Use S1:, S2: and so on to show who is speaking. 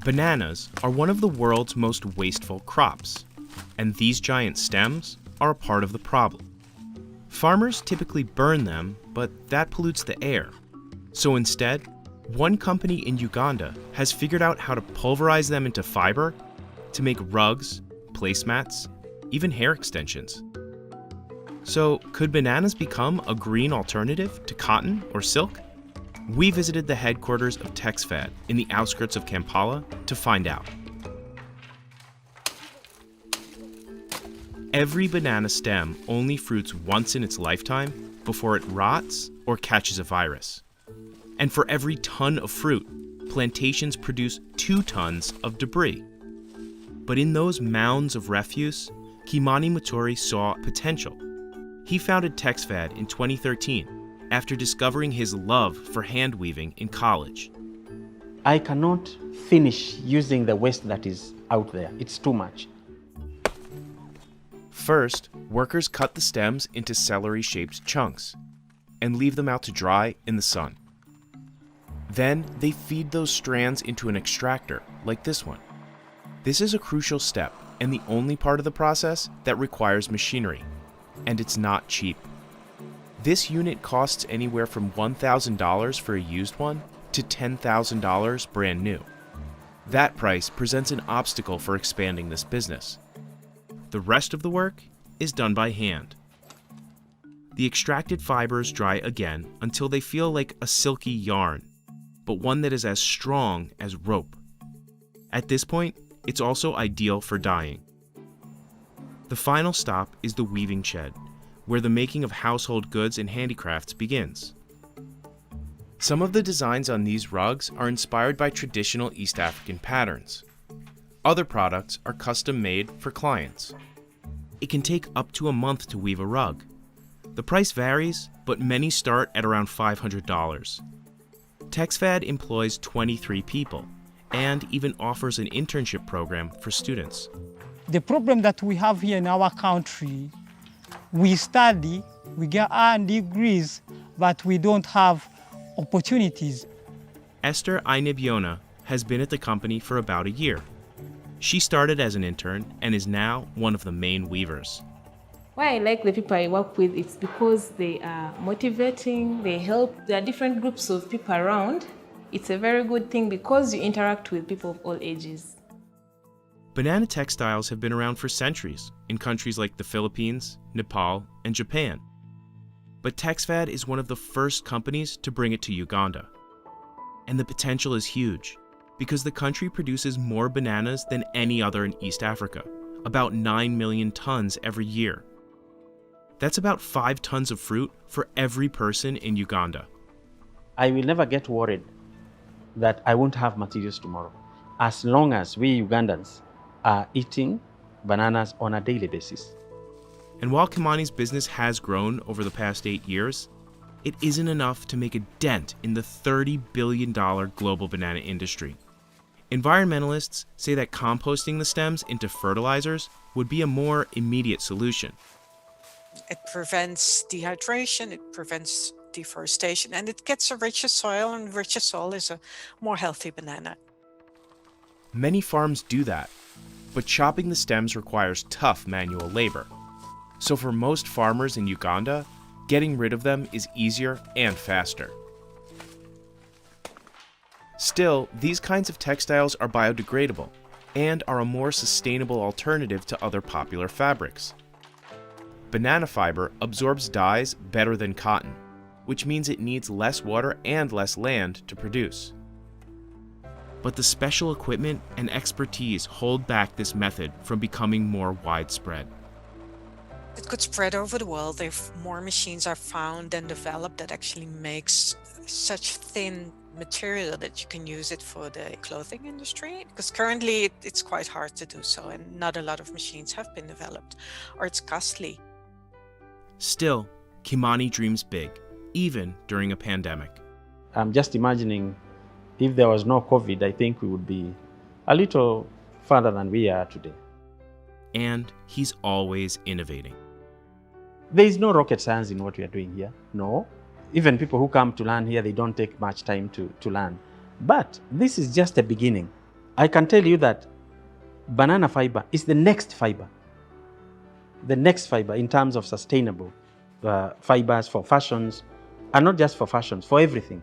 S1: Bananas are one of the world's most wasteful crops, and these giant stems are a part of the problem. Farmers typically burn them, but that pollutes the air. So instead, one company in Uganda has figured out how to pulverize them into fiber to make rugs, placemats, even hair extensions. So, could bananas become a green alternative to cotton or silk? We visited the headquarters of TexFad in the outskirts of Kampala to find out. Every banana stem only fruits once in its lifetime before it rots or catches a virus. And for every ton of fruit, plantations produce 2 tons of debris. But in those mounds of refuse, Kimani Mutori saw potential. He founded TexFad in 2013 after discovering his love for hand weaving in college.
S2: I cannot finish using the waste that is out there. It's too much.
S1: First, workers cut the stems into celery-shaped chunks and leave them out to dry in the sun. Then they feed those strands into an extractor, like this one. This is a crucial step and the only part of the process that requires machinery, and it's not cheap. This unit costs anywhere from $1,000 for a used one to $10,000 brand new. That price presents an obstacle for expanding this business. The rest of the work is done by hand. The extracted fibers dry again until they feel like a silky yarn, but one that is as strong as rope. At this point, it's also ideal for dyeing. The final stop is the weaving shed, where the making of household goods and handicrafts begins. Some of the designs on these rugs are inspired by traditional East African patterns. Other products are custom made for clients. It can take up to a month to weave a rug. The price varies, but many start at around $500. TexFad employs 23 people and even offers an internship program for students.
S3: The problem that we have here in our country, we study, we get our degrees, but we don't have opportunities.
S1: Esther Ainebiona has been at the company for about a year. She started as an intern and is now one of the main weavers.
S4: Why I like the people I work with, it's because they are motivating, they help. There are different groups of people around. It's a very good thing because you interact with people of all ages.
S1: Banana textiles have been around for centuries in countries like the Philippines, Nepal, and Japan. But TexFad is one of the first companies to bring it to Uganda. And the potential is huge, because the country produces more bananas than any other in East Africa, about 9 million tons every year. That's about 5 tons of fruit for every person in Uganda.
S2: I will never get worried that I won't have materials tomorrow, as long as we Ugandans are eating bananas on a daily basis.
S1: And while Kimani's business has grown over the past 8 years, it isn't enough to make a dent in the $30 billion global banana industry. Environmentalists say that composting the stems into fertilizers would be a more immediate solution.
S5: It prevents dehydration, it prevents deforestation, and it gets a richer soil, and richer soil is a more healthy banana.
S1: Many farms do that, but chopping the stems requires tough manual labor. So for most farmers in Uganda, getting rid of them is easier and faster. Still, these kinds of textiles are biodegradable and are a more sustainable alternative to other popular fabrics. Banana fiber absorbs dyes better than cotton, which means it needs less water and less land to produce. But the special equipment and expertise hold back this method from becoming more widespread.
S5: It could spread over the world if more machines are found and developed that actually makes such thin material that you can use it for the clothing industry, because currently it's quite hard to do so and not a lot of machines have been developed, or it's costly.
S1: Still, Kimani dreams big, even during a pandemic.
S2: I'm just imagining if there was no COVID, I think we would be a little further than we are today.
S1: And he's always innovating.
S2: There is no rocket science in what we are doing here, no. Even people who come to learn here, they don't take much time to learn. But this is just a beginning. I can tell you that banana fiber is the next fiber in terms of sustainable fibers for fashions, and not just for fashions, for everything.